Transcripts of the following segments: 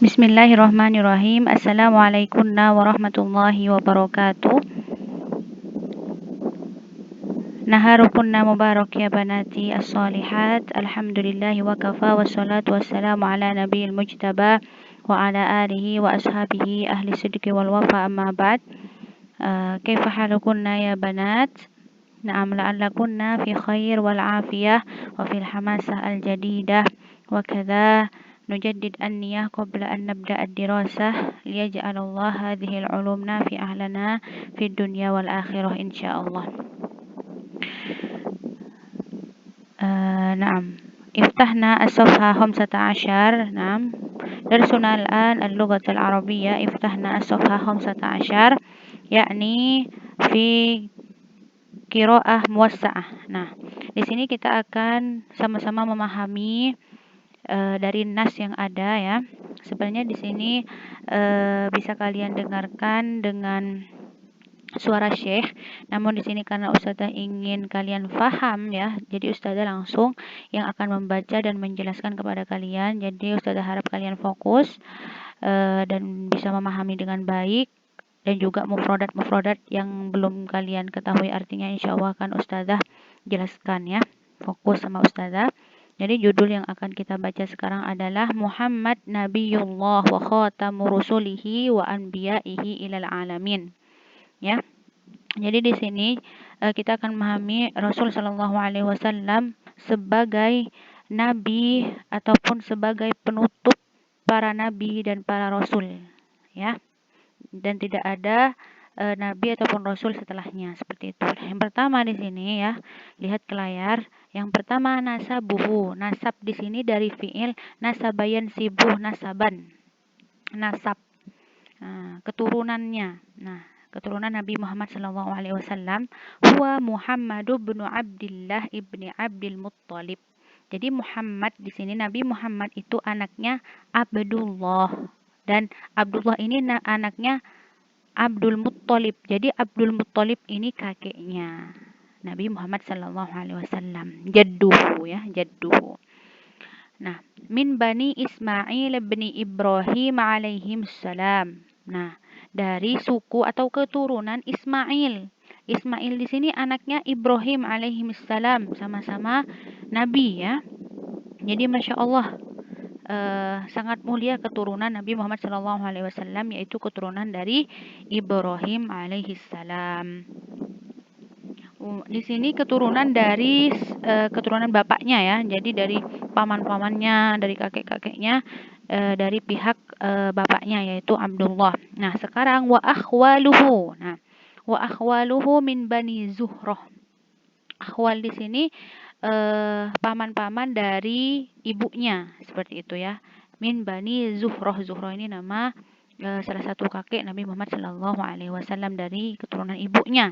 Bismillahirrahmanirrahim. Assalamualaikum warahmatullahi wabarakatuh. Naharukunna mubarak ya banati as-salihat. Alhamdulillahi wa kafa wassalatu wassalamu ala nabiyil mujtaba wa ala alihi wa ashabihi ahli sidqi wal wafa amma ba'd. Kaifa halukunna ya banat? Na'am la'allakunna fi khair wal afiyah wa fil hamasah al-jadidah wa kadha نجدد النية قبل أن نبدأ الدراسة ليجعل الله هذه العلوم نافعة لنا في الدنيا والآخرة إن شاء الله. نعم افتحنا الصفحة 15. نعم درسنا الآن اللغة العربية. افتحنا الصفحة 15 yakni في قراءة موسعة. Nah, di sini kita akan sama-sama memahami dari nas yang ada ya. Sebenarnya di sini bisa kalian dengarkan dengan suara Syekh. Namun di sini karena Ustazah ingin kalian paham ya, jadi Ustazah langsung yang akan membaca dan menjelaskan kepada kalian. Jadi Ustazah harap kalian fokus dan bisa memahami dengan baik, dan juga mufradat yang belum kalian ketahui artinya insya Allah akan Ustazah jelaskan ya. Fokus sama Ustazah. Jadi judul yang akan kita baca sekarang adalah Muhammad Nabiyullah wa khatamu rusulihi wa anbiya'ihi ilal alamin. Ya. Jadi di sini kita akan memahami Rasul sallallahu alaihi wasallam sebagai nabi ataupun sebagai penutup para nabi dan para rasul, ya. Dan tidak ada nabi ataupun rasul setelahnya, seperti itu. Yang pertama di sini ya, lihat ke layar. Yang pertama nasabuhu. Nasab di sini dari fiil nasabayan sibuh nasaban. Nasab. Keturunannya. Nah, keturunan Nabi Muhammad sallallahu alaihi wasallam huwa Muhammadu bin Abdullah ibni Abdul Muttalib. Jadi Muhammad di sini, Nabi Muhammad itu anaknya Abdullah, dan Abdullah ini anaknya Abdul Muttalib. Jadi Abdul Muttalib ini kakeknya Nabi Muhammad sallallahu alaihi wasallam. Jadduhu ya, jadduhu. Nah, min bani Ismail bin Ibrahim alaihim salam. Nah, dari suku atau keturunan Ismail. Ismail di sini anaknya Ibrahim alaihim salam, sama-sama nabi ya. Jadi Masya Allah, sangat mulia keturunan Nabi Muhammad SAW, yaitu keturunan dari Ibrahim alaihissalam. Di sini keturunan dari keturunan bapaknya ya, jadi dari paman-pamannya, dari kakek-kakeknya, dari pihak bapaknya yaitu Abdullah. Nah sekarang wa akhwaluhu. Nah wa akhwaluhu min bani Zuhrah. Akhwal di sini paman-paman dari ibunya, seperti itu ya. Min bani Zuhrah. Zuhrah ini nama salah satu kakek Nabi Muhammad SAW dari keturunan ibunya.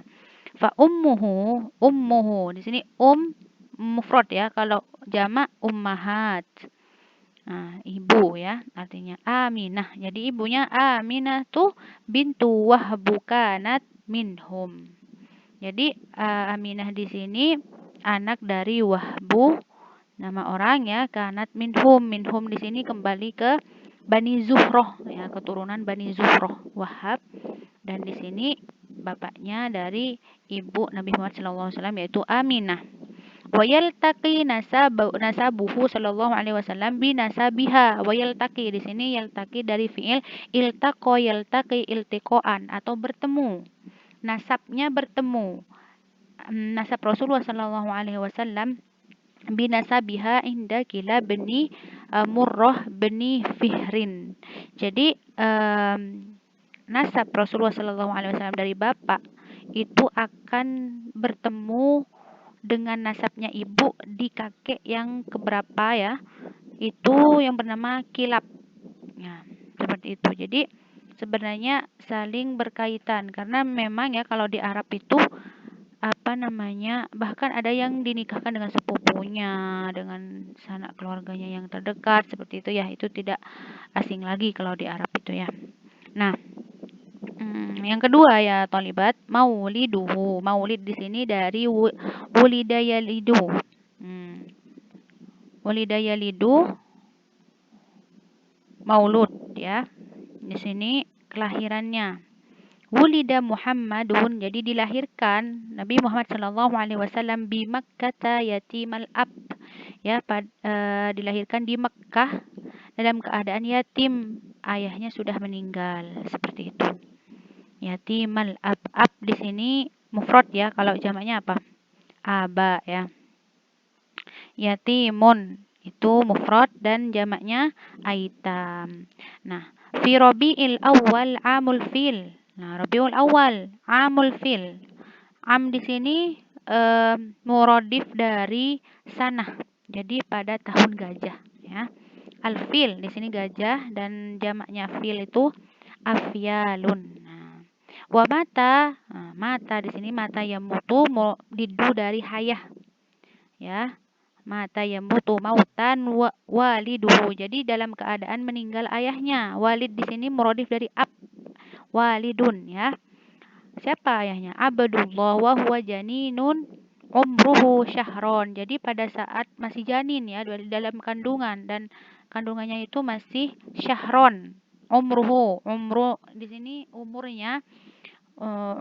Fa ummuhu di sini mufrad ya, kalau jamak ummahat. Nah, ibu ya, artinya Aminah. Jadi ibunya Aminah tuh bintu Wahbu kanat minhum. Jadi Aminah di sini anak dari Wahbu, nama orang ya, kanat minhum. Minhum di sini kembali ke Bani Zuhrah ya, keturunan Bani Zuhrah, Wahab. Dan di sini bapaknya dari ibu Nabi Muhammad SAW yaitu Aminah. Wa yaltaqi nasabuhu sallallahu alaihi wasallam bi nasabiha. Wa yaltaqi di sini yaltaqi dari fiil iltaqa yaltaqi iltiqaan atau bertemu. Nasabnya bertemu. Nasab Rasulullah sallallahu alaihi wasallam binasabiha inda Kilab bin Murrah bin Fihrin. Jadi nasab Rasulullah sallallahu alaihi wasallam dari bapak itu akan bertemu dengan nasabnya ibu di kakek yang keberapa ya? Itu yang bernama Kilab. Ya, seperti itu. Jadi sebenarnya saling berkaitan karena memang ya kalau di Arab itu bahkan ada yang dinikahkan dengan sepupunya, dengan sanak keluarganya yang terdekat, seperti itu ya. Itu tidak asing lagi kalau di Arab itu ya. Nah, yang kedua ya talibat, mauliduhu. Maulid di sini dari wulidayalidu. Wulidayalidu maulud ya. Di sini kelahirannya. Wulida Muhammadun, jadi dilahirkan Nabi Muhammad sallallahu alaihi wasallam di Makkah yatimal ab. Ya, dilahirkan di Mekkah dalam keadaan yatim, ayahnya sudah meninggal, seperti itu. Yatimal ab. Ab di sini mufrad ya, kalau jamaknya apa? Aba ya. Yatimun itu mufrad dan jamaknya aitam. Nah, fi Rabiul Awal amul fil. Nah, Rabiul Awal amul fil. Am di sini muradif dari sanah. Jadi pada tahun gajah ya. Al-fil di sini gajah dan jamaknya fil itu afyalun. Nah, wa mata, mata di sini mata yang mutu didu dari hayah ya. Mata yang mutu mautan waliduhu. Jadi dalam keadaan meninggal ayahnya. Walid di sini muradif dari ab. Walidun ya. Siapa ayahnya? Abdullah wa huwa janinun umruhu syahron. Jadi pada saat masih janin ya, dalam kandungan, dan kandungannya itu masih syahron. Umruhu, di sini umurnya,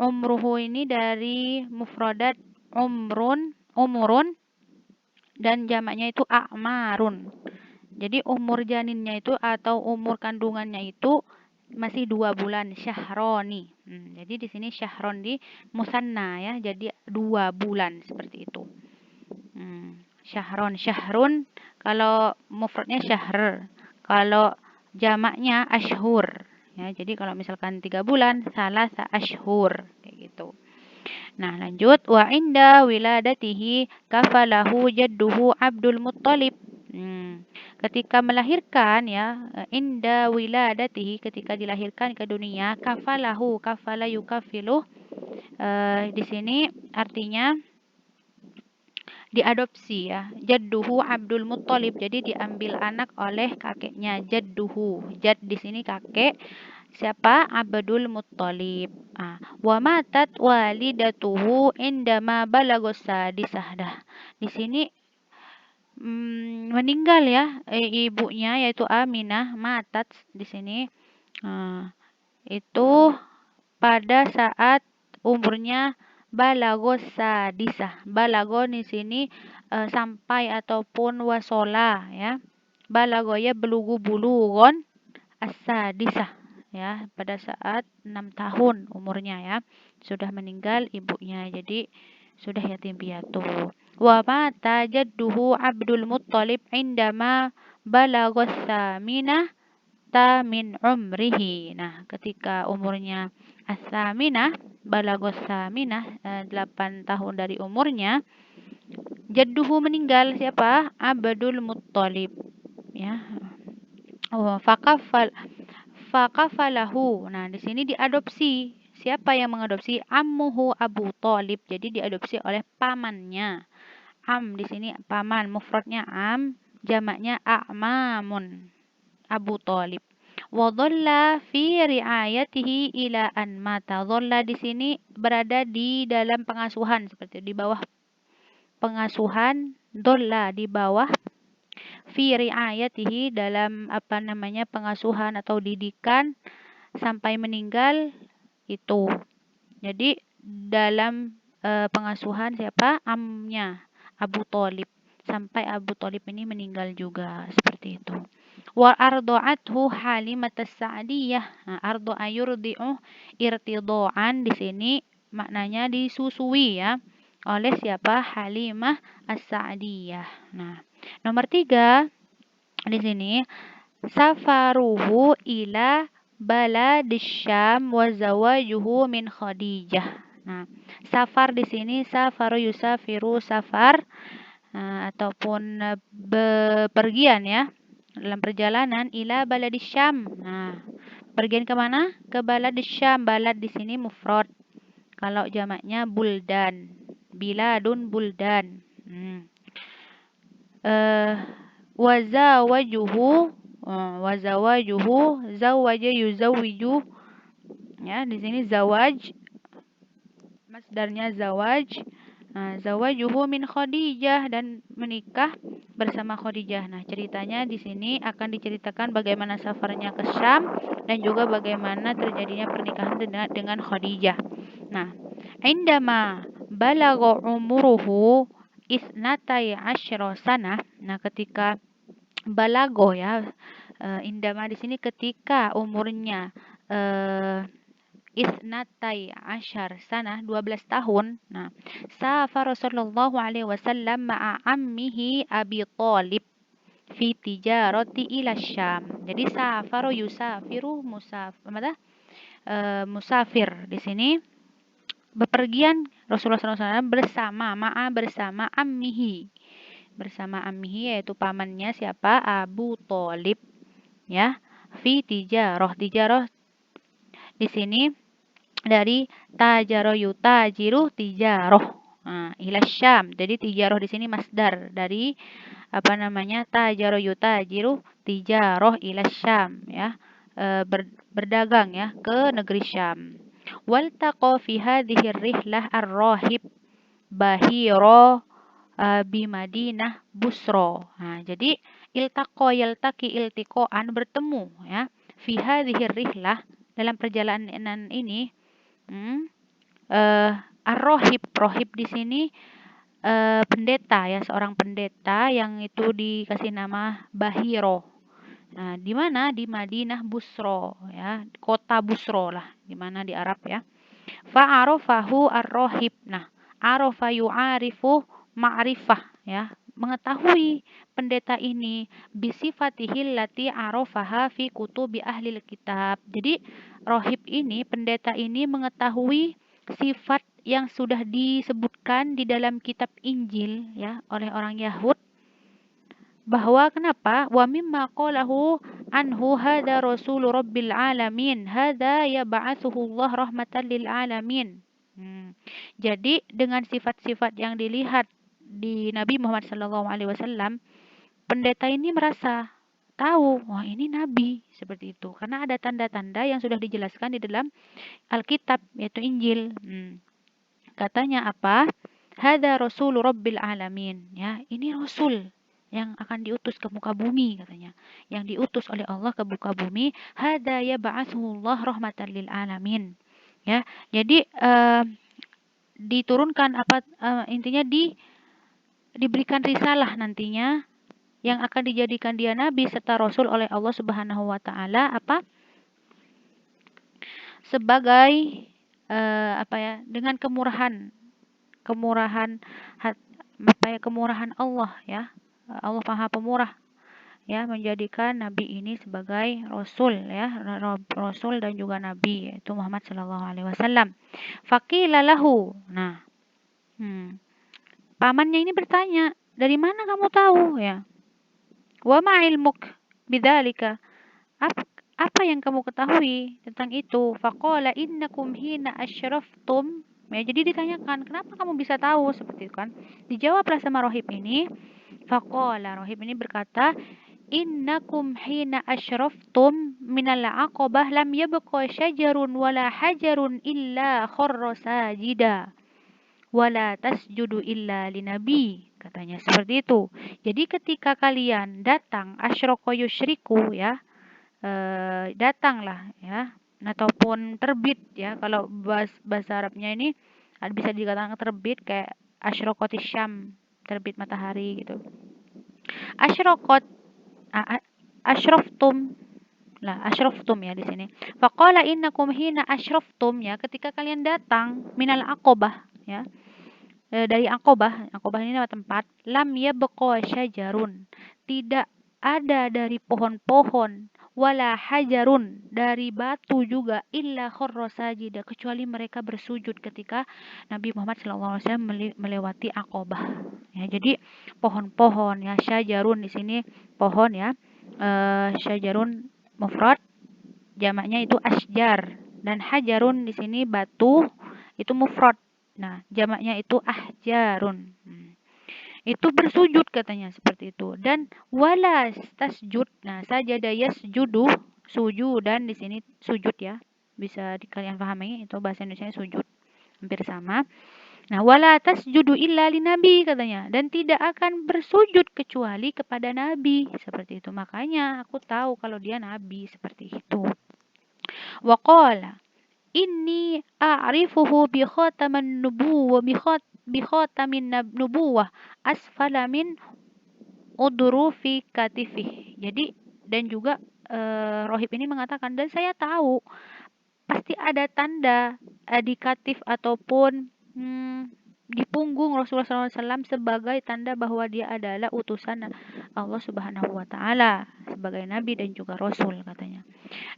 umruhu ini dari mufradat umurun dan jamaknya itu a'marun. Jadi umur janinnya itu atau umur kandungannya itu masih 2 bulan, syahroni. Jadi di sini syahron di musanna ya, jadi 2 bulan seperti itu. Syahrun kalau mufradnya syahr, kalau jamaknya ashhur ya. Jadi kalau misalkan 3 bulan, salasa ashhur kayak gitu. Nah, lanjut, wa inda wiladatihi kafalahu jadduhu Abdul Muttalib. Ketika melahirkan ya, inda wiladatihi, ketika dilahirkan ke dunia, kafalahu, kafala yukafilu, di sini artinya diadopsi ya. Jadduhu Abdul Muttalib, jadi diambil anak oleh kakeknya, jadduhu. Jad di sini kakek. Siapa? Abdul Muttalib. Wa matat walidatuhu indama balagos sadisah. Di sini meninggal ya ibunya, yaitu Aminah. Matat di sini itu pada saat umurnya balagos sadisah. Balago di sini sampai ataupun wasola ya. Balago ya belugu bulugon as-sadisah ya, pada saat 6 tahun umurnya ya, sudah meninggal ibunya, jadi sudah yatim piatu. Wa mata jadduhu Abdul Muttalib indama balagha tsaminah min umrihi. Nah, ketika umurnya as-saminah, balagha tsaminah, 8 tahun dari umurnya, jadduhu meninggal. Siapa? Abdul Muttalib ya. Fakafalahu. Nah, di sini diadopsi. Siapa yang mengadopsi? Ammuhu Abu Thalib. Jadi diadopsi oleh pamannya. Am di sini paman, mufradnya am, jamaknya a'mamun. Abu Thalib. Wa dhalla fi riayatihi ila an mata. Dhalla di sini berada di dalam pengasuhan, seperti di bawah pengasuhan. Dhalla di bawah, fi riayatihi dalam pengasuhan atau didikan sampai meninggal itu. Jadi dalam pengasuhan siapa? Amnya Abu Thalib, sampai Abu Thalib ini meninggal juga, seperti itu. Wa arda'athu Halimah as-Sa'diyah. Nah, arda'a yurdi'u irtida'an di sini maknanya disusui ya, oleh siapa? Halimah as-Sa'diyah. Nah, nomor 3 di sini safaruhu ila baladis Syam wa zawajuhu min Khadijah. Nah, safar di sini safaru yusafiru safar, ataupun bepergian ya, dalam perjalanan, ila baladis Syam. Nah, pergian kemana? Ke baladis Syam. Balad di sini mufrad. Kalau jamaknya buldan. Biladun buldan. Wazawajuhu, zawaja yuzawiju ya, di sini zawaj masdarnya zawaj, Nah, zawajuhu min Khadijah, dan menikah bersama Khadijah. Nah, ceritanya di sini akan diceritakan bagaimana safarnya ke Syam dan juga bagaimana terjadinya pernikahan dengan Khadijah. Nah, indama balagha umuruhu isnatai asyra sanah. Nah, ketika balago ya, indama di sini ketika umurnya isnatai asyar sanah 12 tahun. Nah, safar Rasulullah alaihi wasallam ma'a ammihi Abi Thalib fi tijarati ila Syam. Jadi safar yusafiru musafir di sini bepergian Rasulullah SAW bersama ammihi, yaitu pamannya siapa, Abu Thalib ya, fi tijarah. Tijarah di sini dari tajaro yutajiru tijaroh. Nah, ila Syam. Jadi tijaroh di sini masdar dari tajaro yutajiru tijaroh ila Syam ya. Berdagang ya ke negeri Syam. Waltaqa fi hadhihi rihlah ar-rahib Bahiro bi Madinah Busro. Nah, jadi iltaqo yaltaqi iltiqoan, bertemu ya. Fi hadhihi rihlah, dalam perjalanan ini. Ar-rohib, rohib di sini pendeta ya, seorang pendeta yang itu dikasih nama Bahiro. Nah, di mana? Di Madinah Busro ya, kota Busro lah, di mana di Arab ya. Fa'arafahu ar-rohib. Nah, arafa yu'arifu ma'rifah ya, mengetahui pendeta ini bisifatihil lati arafaha fi kutubi ahli kitab. Jadi rohib ini, pendeta ini mengetahui sifat yang sudah disebutkan di dalam kitab Injil ya oleh orang Yahud, bahwa kenapa, wa mimma qalahu anhu hada rasul rabbil alamin hada yab'atsuhu Allah rahmatan lil alamin. Jadi dengan sifat-sifat yang dilihat di Nabi Muhammad SAW, pendeta ini merasa tahu, wah ini nabi, seperti itu, karena ada tanda-tanda yang sudah dijelaskan di dalam Alkitab, yaitu Injil. Katanya apa? Hada rasul rabbil alamin ya, ini rasul yang akan diutus ke muka bumi, katanya, yang diutus oleh Allah ke muka bumi. Hada yab'atsullah rahmatan lil alamin ya. Jadi diturunkan intinya diberikan risalah nantinya yang akan dijadikan dia nabi serta rasul oleh Allah Subhanahu wa taala sebagai dengan kemurahan kemurahan Allah ya. Allah Maha Pemurah ya, menjadikan nabi ini sebagai rasul ya, rasul dan juga nabi, yaitu Muhammad sallallahu alaihi wasallam. Faqila lahu. Nah, pamannya ini bertanya, dari mana kamu tahu ya? Wa ma ilmuk bidzalika? Apa yang kamu ketahui tentang itu? Faqala innakum hina asyraftum. Ya, jadi ditanyakan, kenapa kamu bisa tahu seperti itu kan? Dijawablah sama rohib ini. Faqala, rohib ini berkata, innakum hina asyraftum minal aqabah lam yabqa syajarun wala hajarun illa kharra sajida wala tasjudu illa linabi, katanya seperti itu. Jadi ketika kalian datang asyraka yusyriku ya, datanglah ya, ataupun terbit ya, kalau bahasa Arabnya ini bisa dikatakan terbit, kayak asyraqatis syam, terbit matahari gitu. Asyraqat asyraftum ya di sini. Faqala innakum hina asyraftum ya, ketika kalian datang minal aqabah ya, dari Aqabah ini nama tempat, lam yabqa syajarun, tidak ada dari pohon-pohon, wala hajarun, dari batu juga, illa kharra sajida, kecuali mereka bersujud ketika Nabi Muhammad SAW melewati Aqabah ya. Jadi pohon-pohon ya, syajarun di sini pohon ya, syajarun mufrad, jamaknya itu asjar, dan hajarun di sini batu, itu mufrad. Nah, jamaknya itu ahjarun. Itu bersujud katanya seperti itu. Dan wala tasjud. Nah, sajada yasjudu, sujudan di sini sujud ya. Bisa kalian pahami, itu bahasa Indonesia sujud. Hampir sama. Nah, wala tasjudu illa linabi katanya, dan tidak akan bersujud kecuali kepada nabi, seperti itu. Makanya aku tahu kalau dia nabi, seperti itu. Wa qala inni a'rifuhu bi khataman nubuwah bi khatamin nubuwah asfala min udrufi katifih. Jadi dan juga Rohib ini mengatakan, dan saya tahu pasti ada tanda di katif ataupun di punggung Rasulullah SAW sebagai tanda bahwa dia adalah utusan Allah Subhanahu wa taala sebagai nabi dan juga rasul katanya.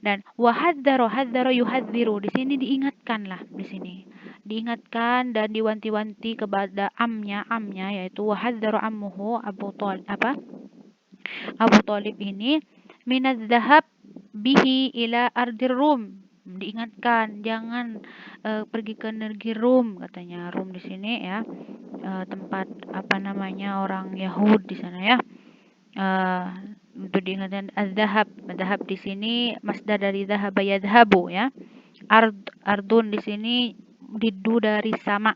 Dan hadzaro yuhadziru, di sini diingatkanlah, di sini diingatkan dan diwanti-wanti kepada amnya yaitu wahadzaro ammuhu Abu Thalib ini minaz zahab bihi ila ardir Rum. Diingatkan jangan pergi ke negeri Rum, katanya. Rum di sini ya tempat orang Yahud di sana ya. Untuk diingatkan az-zahab. Zahab di sini masdar dari zahaba yadhhabu ya. Ardun di sini diddu dari sama.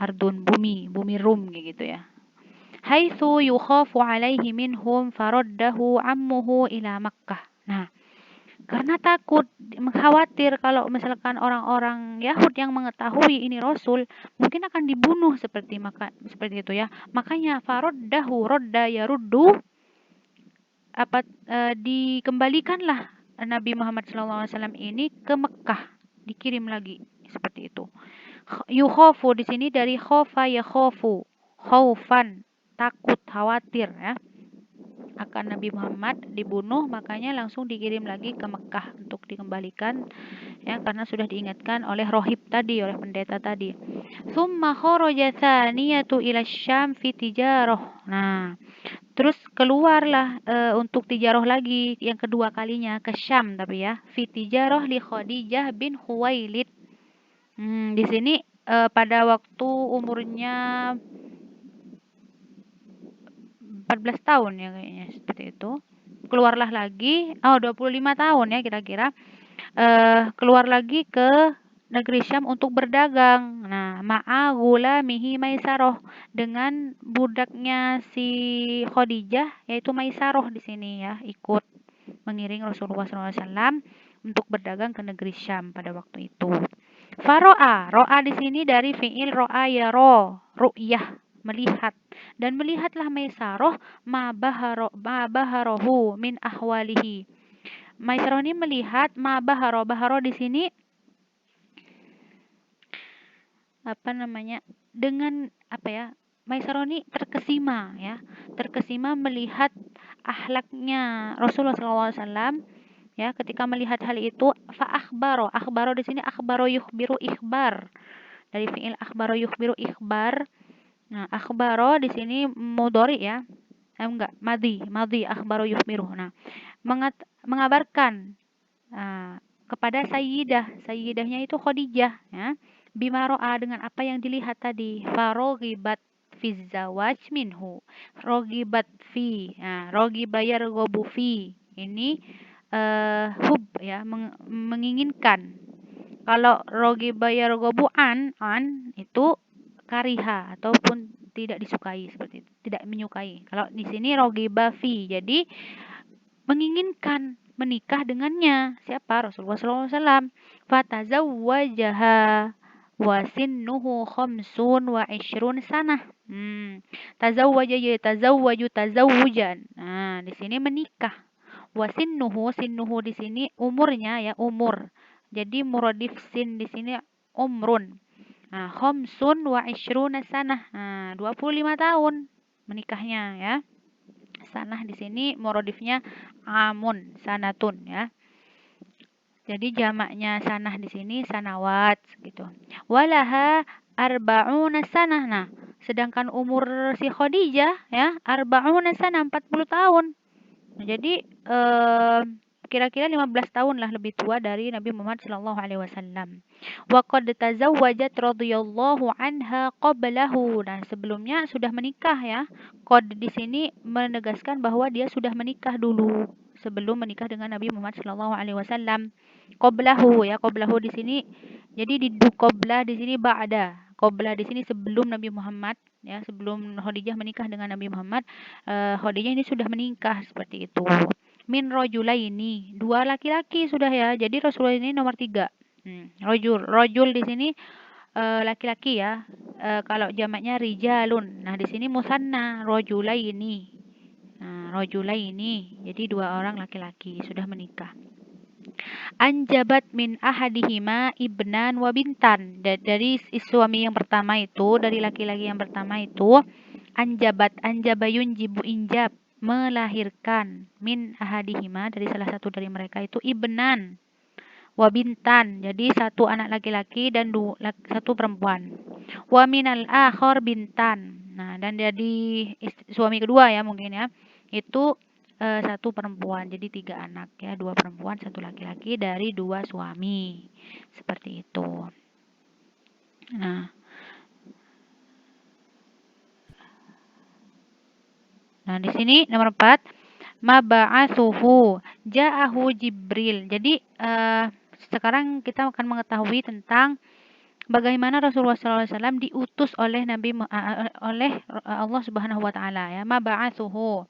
Ardun bumi Rum gitu ya. Haitsu yukhafu alaihi minhum faraddahu ammuhu ila Makkah. Nah, karena takut, khawatir kalau misalkan orang-orang Yahud yang mengetahui ini Rasul, mungkin akan dibunuh seperti itu ya. Makanya faraddahu radda yaruddu dikembalikanlah Nabi Muhammad SAW ini ke Mekah, dikirim lagi seperti itu. Yukhafu di sini dari khofa yakhafu, khaufan, takut, khawatir ya akan Nabi Muhammad dibunuh, makanya langsung dikirim lagi ke Mekah untuk dikembalikan ya, karena sudah diingatkan oleh rohib tadi, oleh pendeta tadi. Summa kharaja tsaniyatu ila Syam fi tijarah. Nah, terus keluarlah untuk tijarah lagi yang kedua kalinya ke Syam, tapi ya fi tijarah li Khadijah bin Khuwailid. Di sini pada waktu umurnya 14 tahun ya kayaknya, seperti itu. Keluarlah lagi, 25 tahun ya kira-kira. Keluar lagi ke negeri Syam untuk berdagang. Nah, mihi Maisaroh, dengan budaknya si Khadijah yaitu Maisaroh di sini ya, ikut mengiring Rasulullah SAW untuk berdagang ke negeri Syam pada waktu itu. Ro'a di sini dari fiil ro'a yaro, ru'yah, melihat. Dan melihatlah Maisaroh ma baharohu min ahwalihi. Maisaroh ini melihat baharo di sini dengan Maisaroh ini terkesima ya, melihat akhlaknya Rasulullah SAW ya. Ketika melihat hal itu, akhbaro di sini akhbaro yukhbiru ikhbar, dari fiil akhbaro yukhbiru ikhbar. Nah, akhbaro di sini mudhari ya. Madhi akhbaro yukhbiru. Nah, mengabarkan kepada sayyidahnya itu Khadijah ya, bima ro'a, dengan apa yang dilihat tadi. Faroghibat fi zawaj minhu, rogibat fi, rogiba yarghabu fi, ini hub ya, menginginkan. Kalau rogiba yarghabu an itu kariha ataupun tidak disukai, seperti itu, tidak menyukai. Kalau di sini rogiba fi, jadi menginginkan menikah dengannya. Siapa? Rasulullah SAW. Fatazawwajaha wa sinnuhu khamsun wa ishrun sanah. Tazawwaja tazawwaju tazawujan. Nah, di sini menikah. Wa sinnuhu di sini umurnya ya, umur. Jadi muradif sin di sini umrun. Nah, khamsun wa ishrun sanah. Nah, 25 tahun menikahnya ya. Sanah di sini muradifnya amun, sanatun ya. Jadi jamaknya sanah di sini sanawat gitu. Walaha arba'una sanah. Nah, sedangkan umur si Khadijah ya arba'una sanah, 40 tahun. Nah, jadi kira-kira 15 tahun lah lebih tua dari Nabi Muhammad sallallahu alaihi wasallam. Wa qad tazawwajat radhiyallahu anha qablahu. Nah, sebelumnya sudah menikah ya. Qad di sini menegaskan bahwa dia sudah menikah dulu sebelum menikah dengan Nabi Muhammad sallallahu alaihi wasallam. Qablahu ya, qablahu di sini jadi qablah di sini ba'da. qabla di sini sebelum Nabi Muhammad, ya, sebelum Khadijah menikah dengan Nabi Muhammad, Khadijah ini sudah menikah seperti itu. Min rajulaini, dua laki-laki sudah ya. Jadi Rasulullah ini nomor 3. Rajul di sini laki-laki ya. Kalau jamaknya rijalun. Nah, di sini musanna rajulaini. Nah, rajulaini. Jadi dua orang laki-laki sudah menikah. Anjabat min ahadihima ibnan wa bintan. Dari suami yang pertama itu, dari laki-laki yang pertama itu, anjabayun jibu injab, melahirkan, min ahadihima, dari salah satu dari mereka itu, ibnan wa bintan, jadi satu anak laki-laki dan satu perempuan. Wa minal akhor bintan. Nah, dan jadi suami kedua ya mungkin ya, itu satu perempuan, jadi 3 anak ya, 2 perempuan 1 laki-laki dari 2 suami, seperti itu. Nah, di sini nomor 4, mab'atsuhu ja'ahu Jibril. Jadi sekarang kita akan mengetahui tentang bagaimana Rasulullah SAW diutus oleh oleh Allah Subhanahu wa taala ya. Mab'atsuhu,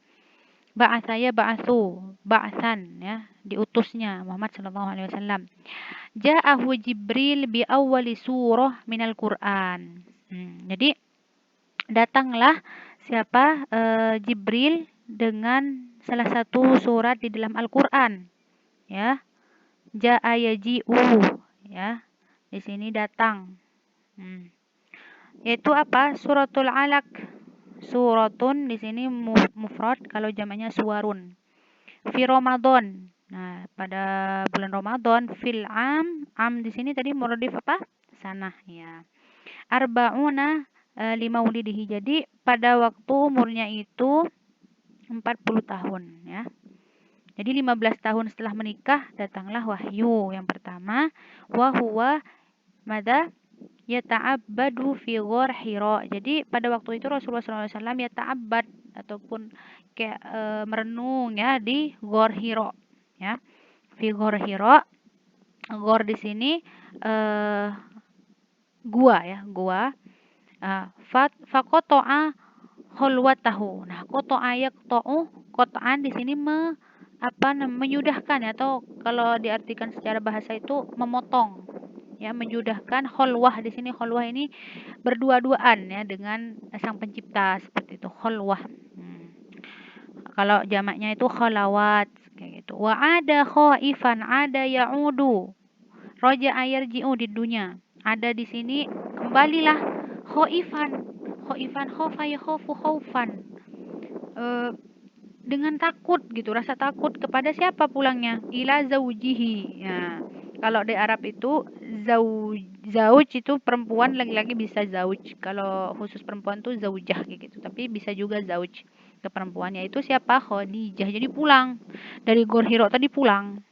ba'atsaya ba'atsu, ba'san ya, diutusnya Muhammad sallallahu alaihi wasallam. Ja'ahu Jibril bi awwali surah minal Qur'an. Jadi datanglah siapa Jibril dengan salah satu surat di dalam Al-Qur'an ya. Ja'a yaji'u ya. Di sini datang. Yaitu apa? Suratul Alaq. Suratun di sini mufrad, kalau jamaknya suwarun. Fi Ramadan. Nah, pada bulan Ramadan, fil am di sini tadi muradif apa? Sanah ya. Arba'una limaulidihi. Jadi pada waktu umurnya itu 40 tahun ya. Jadi 15 tahun setelah menikah datanglah wahyu yang pertama, wa huwa madza yata'abbadu fi ghor Hira. Jadi pada waktu itu Rasulullah SAW yata'abbad ataupun kayak merenung ya di Ghor Hira ya. Fi ghor Hira. Ghor di sini gua ya, gua. Faqata'a khulwatahu. Nah, qata'a yaqta'u, qat'an di sini menyudahkan ya, atau kalau diartikan secara bahasa itu memotong. Ya, menyudahkan khulwah di sini. Khulwah ini berdua-duaan ya dengan Sang Pencipta, seperti itu khulwah. Kalau jamaknya itu khalawat kayak gitu. Wa ada khaifan, ada ya'udu. Roja ayarji'u di dunia. Ada di sini kembalilah khaifan. Khaifan khofa yakhofu khaufan. Dengan takut gitu, rasa takut kepada siapa pulangnya? Ila zaujihi. Ya. Kalau di Arab itu zauj itu perempuan, laki-laki bisa zauj. Kalau khusus perempuan tuh zaujah gitu. Tapi bisa juga zauj ke perempuannya, itu siapa? Khadijah. Jadi pulang dari Ghor Hira tadi, pulang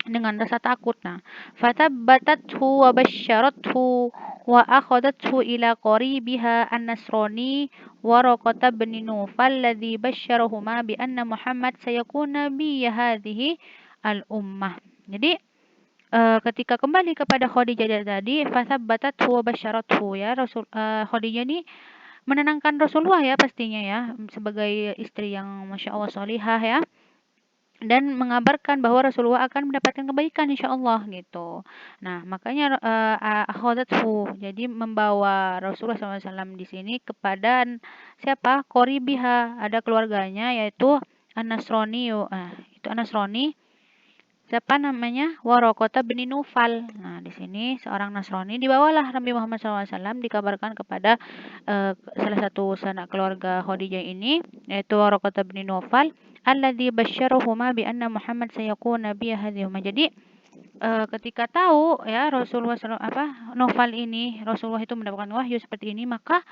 dengan rasa takut. Nah, fatabbatathu wa basyarathu wa akhadathu ila qaribiha an-Nasrani Waraqah bin Nawfal alladhi basyarahuma bi anna Muhammad sayakun nabiyya hadhihi al-ummah. Jadi ketika kembali kepada Khadijah tadi, fatabbatathu wa basyarathu ya, Khadijah ini menenangkan Rasulullah ya, pastinya ya, sebagai istri yang Masya Allah salihah ya, dan mengabarkan bahwa Rasulullah akan mendapatkan kebaikan insyaallah gitu. Nah, makanya akhadathu, jadi membawa Rasulullah SAW di sini kepada siapa? Qoribiha, ada keluarganya yaitu An-Nasrani. Itu An-Nasrani. Siapa namanya? Waraqah bin Nawfal. Nah, di sini seorang Nasrani dibawalah Nabi Muhammad SAW, dikabarkan kepada salah satu sanak keluarga Khadijah ini, yaitu Waraqah bin Nawfal, alladzi basyarahuma bi anna Muhammad sayakun nabiyya hadhihuma. Jadi ketika tahu ya Rasulullah Nawfal ini, Rasulullah itu mendapatkan wahyu seperti ini, maka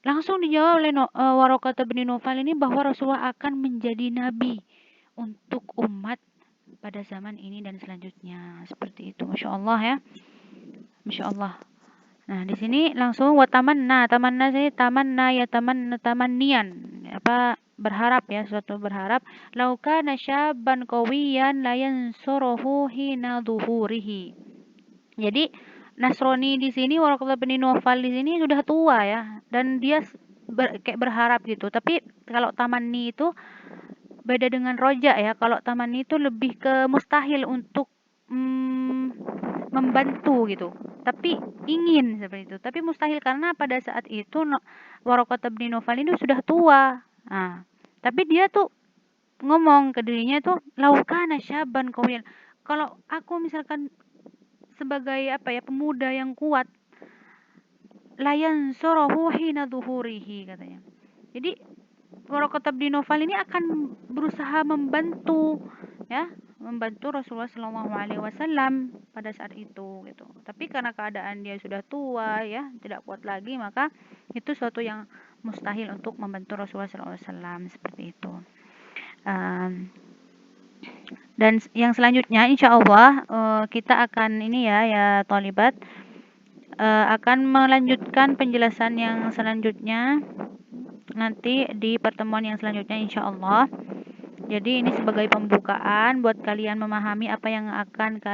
langsung dijawab oleh Waraqah bin Nawfal ini bahwa Rasulullah akan menjadi nabi untuk umat pada zaman ini dan selanjutnya, seperti itu. Masya Allah ya, Masya Allah. Nah, di sini langsung tamanna saya tamannian, berharap ya, suatu berharap, lauka nasyaban qawiyan la yansuruhu hina dhuhurihi. Jadi Nasrani di sini, Waraqah bin Nawfal di sini sudah tua ya, dan dia kayak berharap gitu. Tapi kalau tamanni itu beda dengan roja ya. Kalau tamanni itu lebih ke mustahil untuk membantu gitu. Tapi ingin seperti itu. Tapi mustahil karena pada saat itu Waraqah bin Nawfal ini sudah tua. Nah, tapi dia tuh ngomong ke dirinya tuh, laukana syaban qawiyan. Kalau aku misalkan sebagai apa ya, pemuda yang kuat, layan sorohu hina duhurihi katanya. Jadi Waraqah bin Nawfal ini akan berusaha membantu ya, membantu Rasulullah Shallallahu Alaihi Wasallam pada saat itu gitu. Tapi karena keadaan dia sudah tua ya, tidak kuat lagi, maka itu suatu yang mustahil untuk membantu Rasulullah Shallallahu Alaihi Wasallam seperti itu. Dan yang selanjutnya insya Allah kita akan ini ya Thalibat, akan melanjutkan penjelasan yang selanjutnya nanti di pertemuan yang selanjutnya insya Allah. Jadi ini sebagai pembukaan buat kalian memahami apa yang akan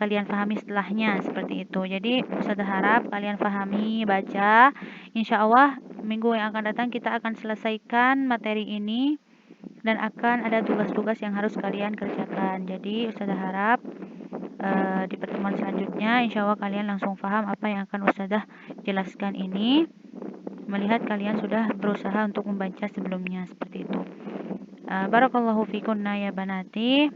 kalian pahami setelahnya seperti itu. Jadi Ustazah harap kalian pahami, baca. Insya Allah minggu yang akan datang kita akan selesaikan materi ini dan akan ada tugas-tugas yang harus kalian kerjakan. Jadi Ustazah harap di pertemuan selanjutnya insya Allah kalian langsung paham apa yang akan Ustazah jelaskan ini, melihat kalian sudah berusaha untuk membaca sebelumnya seperti itu. Barakallahu fikunna ya banati.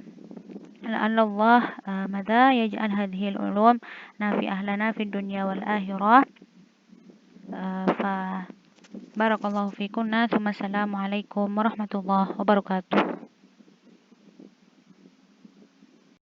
Allah madha yaj'al hadhil ulum nafi'ah lana fid dunya wal akhirah. Fa barakallahu fikunna. Assalamualaikum warahmatullahi wabarakatuh.